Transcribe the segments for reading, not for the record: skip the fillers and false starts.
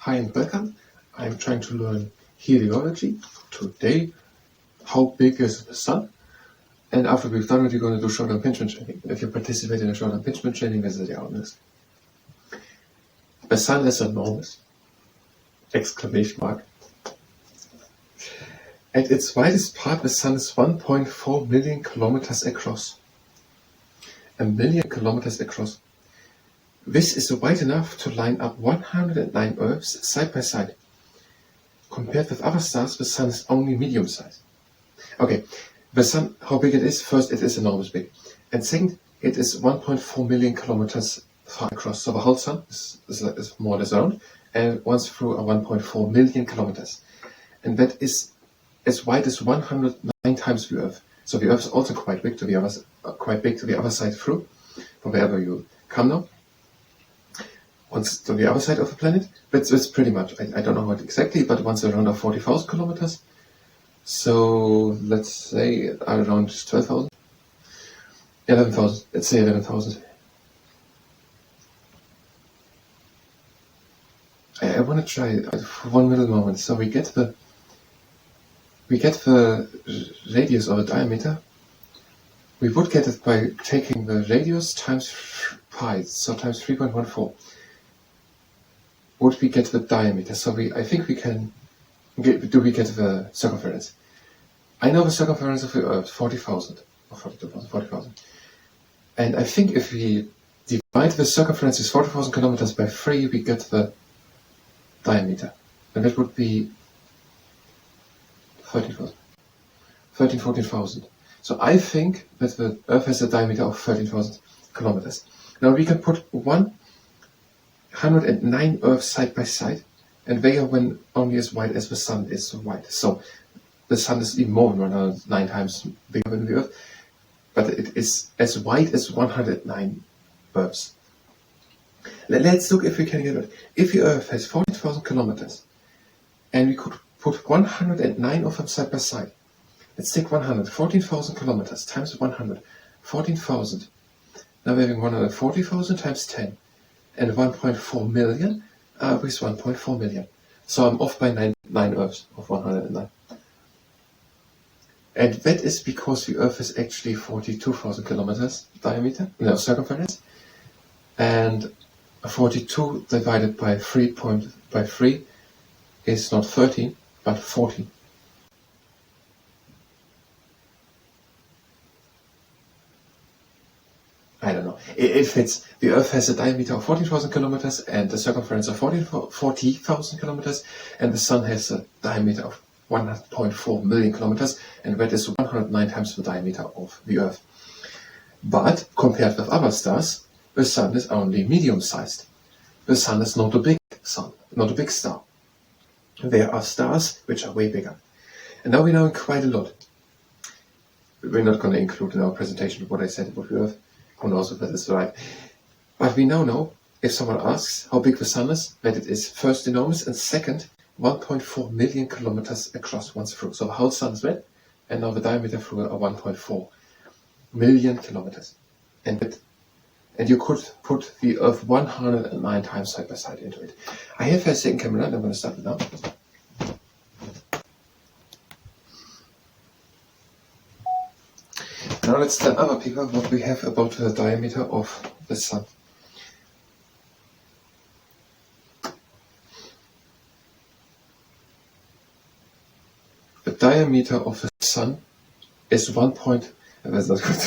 Hi and welcome. I'm trying to learn heliology. Today, how big is the sun? And after we've done it, we're going to do short impingement training. If you participate in a short impingement training, this is the honest. The sun is enormous! Exclamation mark. At its widest part, the sun is 1.4 million kilometers across. A million kilometers across. This is wide enough to line up 109 Earths side by side. Compared with other stars, the sun is only medium sized. Okay, the sun, how big it is? First, it is enormous big. And second, it is 1.4 million kilometers far across. So the whole sun is more or less round and runs through a 1.4 million kilometers. And that is as wide as 109 times the Earth. So the Earth is also quite big to the other side through, from wherever you come now. Once to the other side of the planet, that's pretty much, I don't know what exactly, but once around 40,000 kilometers. So let's say around 12,000, 11,000, let's say 11,000. I want to try for 1 little moment. So we get the radius or the diameter. We would get it by taking the radius times pi, so times 3.14. Would we get the diameter? So I think we can get the circumference? I know the circumference of the Earth, 40,000 or 42,000, 40,000. And I think if we divide the circumference is 40,000 kilometers by 3, we get the diameter. And that would be 13,000. 14,000. So I think that the Earth has a diameter of 13,000 kilometers. Now we can put 109 Earths side by side, and they are only as wide as the sun is wide. So the sun is even more than 109 times bigger than the Earth, but it is as wide as 109 Earths. Let's look if we can get it. If the Earth has 40,000 kilometers, and we could put 109 of them side by side. Let's take 14,000 kilometers times 100, 14,000. Now we're having 140,000 times 10. And 1.4 million with 1.4 million. So I'm off by 9 Earths of 109. And that is because the Earth is actually 42,000 kilometers diameter, circumference. And 42 divided by 3 is not 13, but 14. I don't know. It fits. The Earth has a diameter of 14,000 kilometers and the circumference of 40,000 kilometers, and the Sun has a diameter of 1.4 million kilometers, and that is 109 times the diameter of the Earth. But compared with other stars, the Sun is only medium-sized. The Sun is not a big sun, not a big star. There are stars which are way bigger. And now we know quite a lot. We're not going to include in our presentation what I said about the Earth. Who knows if that is right. But we now know, if someone asks how big the sun is, that it is first enormous and second 1.4 million kilometers across once through. So the whole sun is red, and now the diameter through are 1.4 million kilometers. And you could put the Earth 109 times side by side into it. I have a second camera, and I'm going to start it now. Now let's tell other people what we have about the diameter of the sun. The diameter of the sun is 1 point. That's not good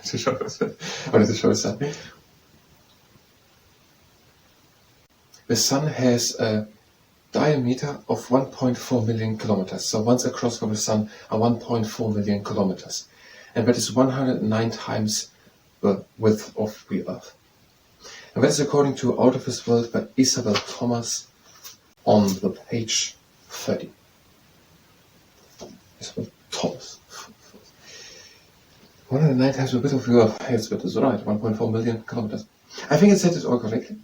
to show us. I wanted to show us that. The sun has a diameter of 1.4 million kilometers. So once across from the sun are 1.4 million kilometers. And that is 109 times the width of the Earth. And that is according to Out of This World by Isabel Thomas on the page 30. Isabel Thomas. 109 times the width of the Earth. Yes, that is right, 1.4 million kilometers. I think it said it all correctly.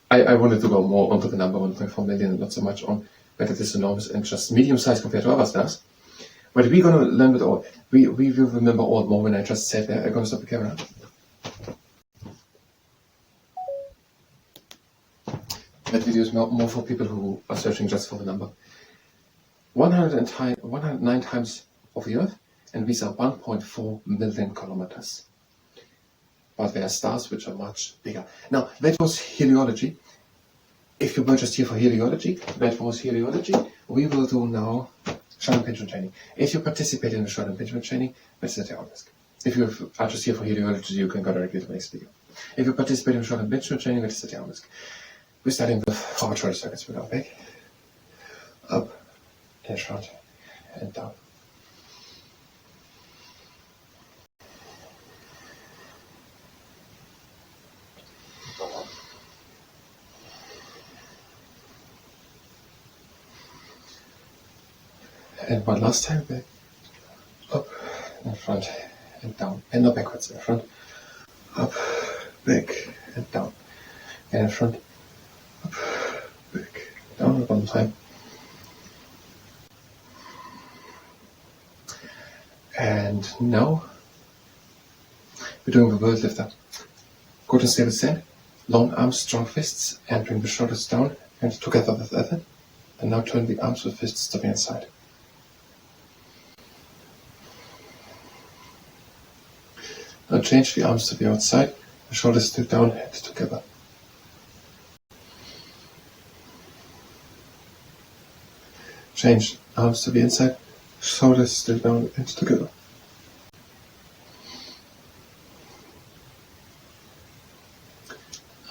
I wanted to go more onto the number 1.4 million, not so much on that it is enormous and just medium sized compared to other stars. But we're going to learn it all. We will remember all more when I just said that. I'm going to stop the camera. That video is more for people who are searching just for the number. 109 times of the Earth, and these are 1.4 million kilometers. But there are stars which are much bigger. Now, that was heliology. If you were just here for heliology, that was heliology. We will do now short impingement training. If you participate in the short impingement training, that's at your own risk. If you are just here for heliology, you can go directly to the next video. If you participate in short impingement training, that is at your own risk. We're starting with forward shoulder circuits with our back, up, and front, and down. And one last time, back, up, and front, and down. And not backwards, in front, up, back, and down. And in front, up, back, down, one time. And now, we're doing the world lifter. Go to stable stand, long arms, strong fists, and bring the shoulders down and together with effort. And now turn the arms with fists to the inside. Now change the arms to the outside, the shoulders still down, hands together. Change arms to the inside, shoulders still down, hands together.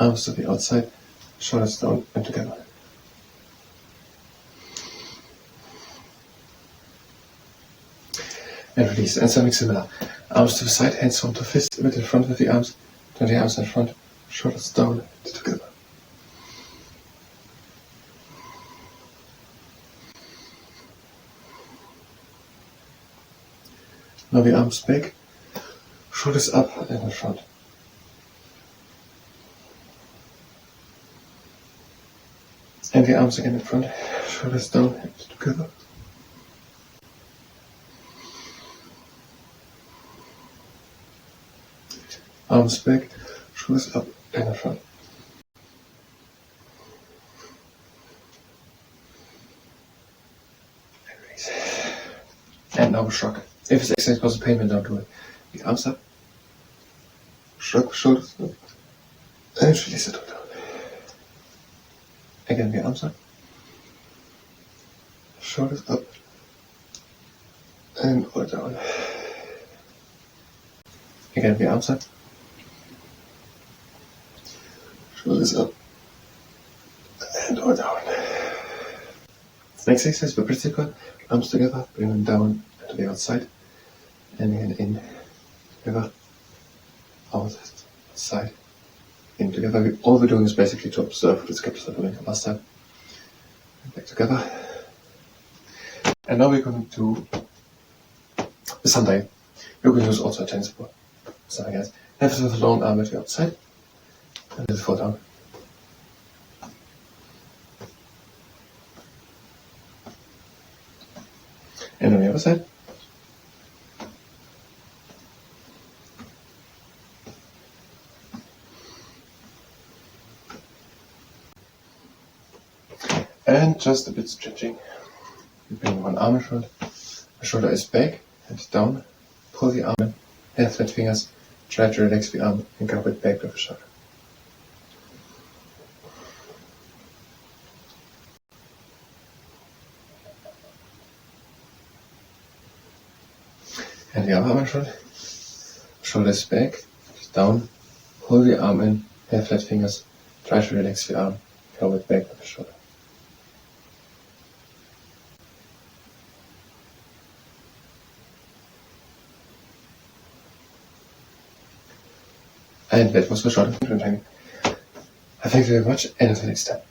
Arms to the outside, shoulders down and together. And release, and something similar. Arms to the side, hands onto fist, a bit in front with the arms, turn the arms in front, shoulders down and together. Now the arms back, shoulders up and in front. And the arms again in front, shoulders down and together. Arms back, shoulders up and in front. And release. And now a shrug. If it's exercise causes pain, then don't do it. The arms up, shrug, shoulders up, and release it all down. Again, the arms up, shoulders up, and all down. Again, the arms up, shoulders up, and all down. Next exercise, we're pretty good. Arms together, bring them down to the outside, and again in, together, outside, in, together. All we're doing is basically to observe what the skeptics are doing last time. And back together. And now we're going to do the Sunday. We're going to use also a tennis ball. Something else. Have it with a long arm at the outside, and let it fall down. And on the other side. And just a bit stretching. You bring one arm in front, the shoulder is back and down, pull the arm in, and flat fingers, try to relax the arm and go it back with the shoulder. And the other arm in front, shoulder is back, down, pull the arm in, and flat fingers, try to relax the arm, go it back with the shoulder. And that was the short impingement training. I thank you very much, and until next time.